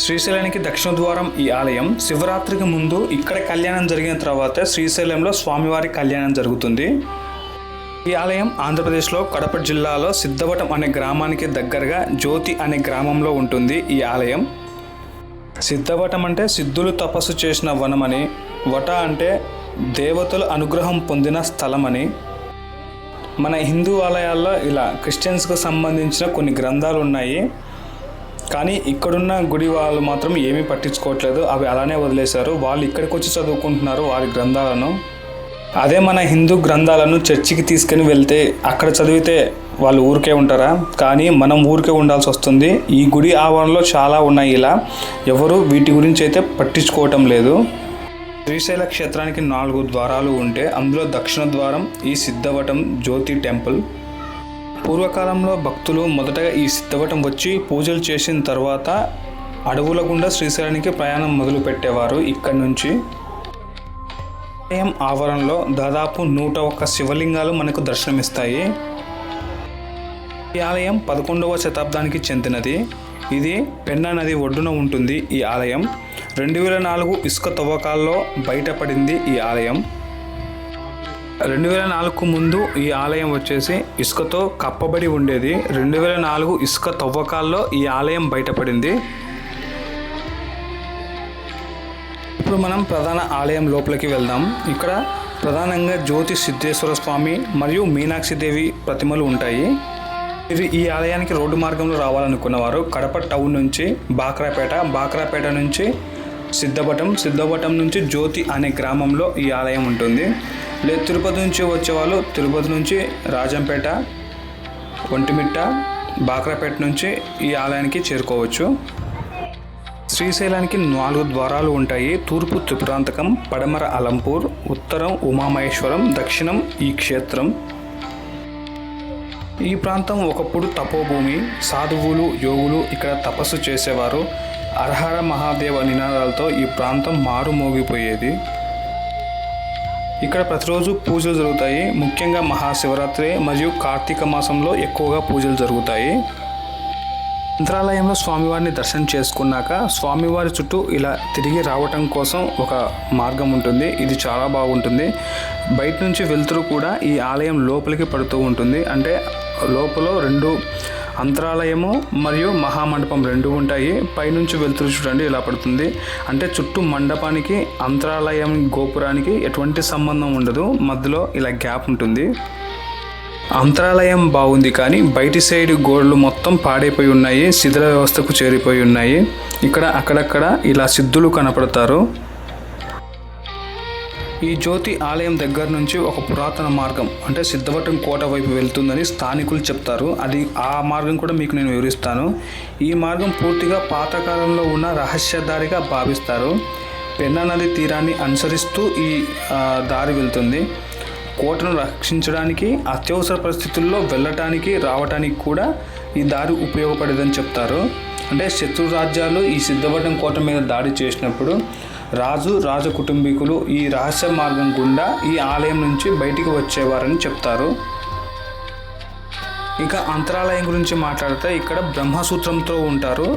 శ్రీశైలానికి దక్షిణ ద్వారం ఈ ఆలయం. శివరాత్రికి ముందు ఇక్కడ కళ్యాణం జరిగిన తర్వాత శ్రీశైలంలో స్వామివారి కళ్యాణం జరుగుతుంది. ఈ ఆలయం ఆంధ్రప్రదేశ్లో కడప జిల్లాలో సిద్ధవటం అనే గ్రామానికి దగ్గరగా జ్యోతి అనే గ్రామంలో ఉంటుంది. ఈ ఆలయం సిద్ధవటం అంటే సిద్ధులు తపస్సు చేసిన వనమని, వట అంటే దేవతల అనుగ్రహం పొందిన స్థలమని. మన హిందూ ఆలయాల్లో ఇలా క్రిస్టియన్స్కి సంబంధించిన కొన్ని గ్రంథాలు ఉన్నాయి, కానీ ఇక్కడున్న గుడి వాళ్ళు మాత్రం ఏమీ పట్టించుకోవట్లేదు. అవి అలానే వదిలేశారు. వాళ్ళు ఇక్కడికి వచ్చి చదువుకుంటున్నారు వారి గ్రంథాలను. అదే మన హిందూ గ్రంథాలను చర్చికి తీసుకుని వెళ్తే అక్కడ చదివితే వాళ్ళు ఊరికే ఉంటారా? కానీ మనం ఊరికే ఉండాల్సి వస్తుంది. ఈ గుడి ఆవరణలో చాలా ఉన్నాయి. ఇలా ఎవరు వీటి గురించి అయితే పట్టించుకోవటం లేదు. శ్రీశైల క్షేత్రానికి 4 ద్వారాలు ఉంటే అందులో దక్షిణ ద్వారం ఈ సిద్ధవటం జ్యోతి టెంపుల్. పూర్వకాలంలో భక్తులు మొదటగా ఈ సిద్ధవటం వచ్చి పూజలు చేసిన తర్వాత అడవుల గుండా శ్రీశైలానికి ప్రయాణం మొదలు పెట్టేవారు. ఇక్కడి నుంచి ఆలయం ఆవరణలో దాదాపు 101 శివలింగాలు మనకు దర్శనమిస్తాయి. ఈ ఆలయం 11వ శతాబ్దానికి చెందినది. ఇది పెన్నా నది ఒడ్డున ఉంటుంది. ఈ ఆలయం 2004 ఇసుక తవ్వకాల్లో బయటపడింది. ఈ ఆలయం 2004కు ముందు ఈ ఆలయం వచ్చేసి ఇసుకతో కప్పబడి ఉండేది. 2004 ఇసుక తవ్వకాల్లో ఈ ఆలయం బయటపడింది. ఇప్పుడు మనం ప్రధాన ఆలయం లోపలికి వెళ్దాం. ఇక్కడ ప్రధానంగా జ్యోతి సిద్ధేశ్వర స్వామి మరియు మీనాక్షిదేవి ప్రతిమలు ఉంటాయి. ఇది ఈ ఆలయానికి రోడ్డు మార్గంలో రావాలనుకున్నవారు కడప టౌన్ నుంచి బాక్రాపేట నుంచి సిద్ధవటం నుంచి జ్యోతి అనే గ్రామంలో ఈ ఆలయం ఉంటుంది. లేదు తిరుపతి నుంచి వచ్చేవాళ్ళు తిరుపతి నుంచి రాజంపేట, ఒంటిమిట్ట, బాక్రాపేట నుంచి ఈ ఆలయానికి చేరుకోవచ్చు. శ్రీశైలానికి 4 ద్వారాలు ఉంటాయి. తూర్పు త్రిపురాంతకం, పడమర అలంపూర్, ఉత్తరం ఉమామహేశ్వరం, దక్షిణం ఈ క్షేత్రం. ఈ ప్రాంతం ఒకప్పుడు తపోభూమి. సాధువులు, యోగులు ఇక్కడ తపస్సు చేసేవారు. హరహర మహాదేవ నినాదాలతో ఈ ప్రాంతం మారుమోగిపోయేది. ఇక్కడ ప్రతిరోజు పూజలు జరుగుతాయి. ముఖ్యంగా మహాశివరాత్రి మరియు కార్తీక మాసంలో ఎక్కువగా పూజలు జరుగుతాయి. మంత్రాలయంలో స్వామివారిని దర్శనం చేసుకున్నాక స్వామివారి చుట్టూ ఇలా తిరిగి రావటం కోసం ఒక మార్గం ఉంటుంది. ఇది చాలా బాగుంటుంది. బయట నుంచి వెలుతురు కూడా ఈ ఆలయం లోపలికి పడుతూ ఉంటుంది. అంటే లోపల 2 అంతరాలయము మరియు మహామండపం 2 ఉంటాయి. పైనుంచి వెలుతురు చూడండి ఇలా పడుతుంది. అంటే చుట్టూ మండపానికి అంతరాలయం గోపురానికి ఎటువంటి సంబంధం ఉండదు. మధ్యలో ఇలా గ్యాప్ ఉంటుంది. అంతరాలయం బాగుంది, కానీ బయటి సైడ్ గోడలు మొత్తం పాడైపోయి ఉన్నాయి. శిథిల వ్యవస్థకు చేరిపోయి ఉన్నాయి. ఇక్కడ అక్కడక్కడ ఇలా సిద్ధులు కనపడతారు. ఈ జ్యోతి ఆలయం దగ్గర నుంచి ఒక పురాతన మార్గం అంటే సిద్ధవటం కోట వైపు వెళ్తుందని స్థానికులు చెప్తారు. ఆ మార్గం కూడా మీకు నేను వివరిస్తాను. ఈ మార్గం పూర్తిగా పాతకాలంలో ఉన్న రహస్యదారిగా భావిస్తారు. పెన్నా నది తీరాన్ని అనుసరిస్తూ ఈ దారి వెళ్తుంది. కోటను రక్షించడానికి, అత్యవసర పరిస్థితుల్లో వెళ్ళటానికి రావటానికి కూడా ఈ దారి ఉపయోగపడేదని చెప్తారు. అంటే శత్రు రాజ్యాలు ఈ సిద్ధవటం కోట మీద దాడి చేసినప్పుడు రాజ కుటుంబీకులు ఈ రహస్య మార్గం గుండా ఈ ఆలయం నుంచి బయటికి వచ్చేవారని చెప్తారు. ఇంకా అంతరాలయం గురించి మాట్లాడితే ఇక్కడ బ్రహ్మసూత్రంతో ఉంటారు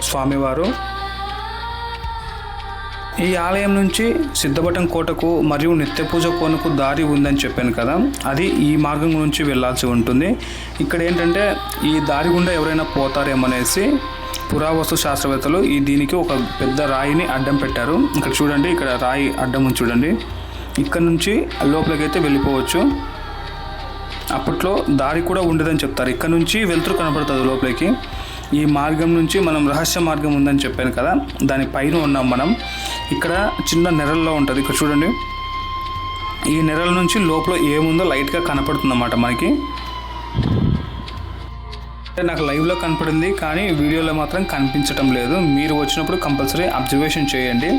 స్వామివారు. ఈ ఆలయం నుంచి సిద్ధవటం కోటకు మరియు నిత్య పూజ కోనకు దారి ఉందని చెప్పాను కదా, అది ఈ మార్గం నుంచి వెళ్ళాల్సి ఉంటుంది. ఇక్కడ ఏంటంటే ఈ దారి గుండా ఎవరైనా పోతారేమనేసి పురావస్తు శాస్త్రవేత్తలు దీనికి ఒక పెద్ద రాయిని అడ్డం పెట్టారు. ఇక్కడ చూడండి, ఇక్కడ రాయి అడ్డం ఉంది చూడండి. ఇక్కడ నుంచి లోపలికైతే వెళ్ళిపోవచ్చు. అప్పట్లో దారి కూడా ఉండదని చెప్తారు. ఇక్కడ నుంచి వెలుతురు కనపడుతుంది లోపలికి. ఈ మార్గం నుంచి మనం రహస్య మార్గం ఉందని చెప్పాను కదా, దానిపైన ఉన్నాం మనం. ఇక్కడ చిన్న నెరల్లో ఉంటుంది. ఇక్కడ చూడండి, ఈ నెరల నుంచి లోపల ఏముందో లైట్గా కనపడుతుంది అన్నమాట మనకి. నాకు లైవ్లో కనపడింది, కానీ వీడియోలో మాత్రం కనిపించటం లేదు. మీరు వచ్చినప్పుడు కంపల్సరీ అబ్జర్వేషన్ చేయండి.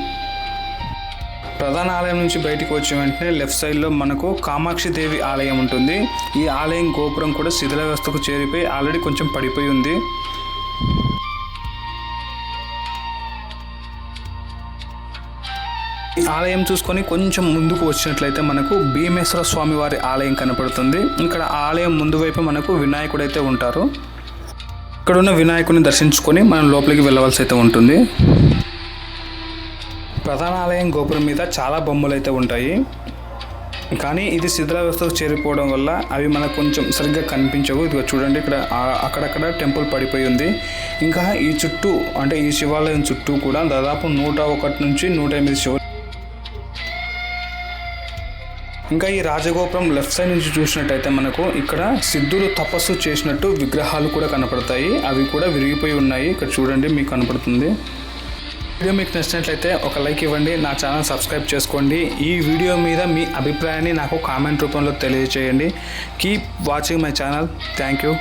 ప్రధాన ఆలయం నుంచి బయటికి వచ్చే వెంటనే లెఫ్ట్ సైడ్లో మనకు కామాక్షి దేవి ఆలయం ఉంటుంది. ఈ ఆలయం గోపురం కూడా శిథిల వ్యవస్థకు చేరిపోయి ఆల్రెడీ కొంచెం పడిపోయి ఉంది. ఈ ఆలయం చూసుకొని కొంచెం ముందుకు వచ్చినట్లయితే మనకు భీమేశ్వర స్వామివారి ఆలయం కనపడుతుంది. ఇక్కడ ఆలయం ముందు వైపు మనకు వినాయకుడైతే ఉంటారు. ఇక్కడ ఉన్న వినాయకుడిని దర్శించుకొని మనం లోపలికి వెళ్ళవలసి అయితే ఉంటుంది. ప్రధాన ఆలయం గోపురం మీద చాలా బొమ్మలు అయితే ఉంటాయి, కానీ ఇది శిథిలావస్థకు చేరిపోవడం వల్ల అవి మనకు కొంచెం సరిగ్గా కనిపించవు. ఇదిగో చూడండి, ఇక్కడ అక్కడక్కడ టెంపుల్ పడిపోయి ఉంది. ఇంకా ఈ చుట్టూ అంటే ఈ శివాలయం చుట్టూ కూడా దాదాపు 101 నుంచి 108 శివ. ఇంకా ఈ రాజగోపురం లెఫ్ట్ సైడ్ నుంచి చూసినట్టయితే మనకు ఇక్కడ సిద్ధులు తపస్సు చేసినట్టు విగ్రహాలు కూడా కనపడతాయి. అవి కూడా విరిగిపోయి ఉన్నాయి. ఇక్కడ చూడండి, మీకు కనపడుతుంది. వీడియో మీకు నచ్చినట్లయితే ఒక లైక్ ఇవ్వండి, నా ఛానల్ సబ్స్క్రైబ్ చేసుకోండి. ఈ వీడియో మీద మీ అభిప్రాయాన్ని నాకు కామెంట్ రూపంలో తెలియజేయండి. Keep watching my channel. Thank you.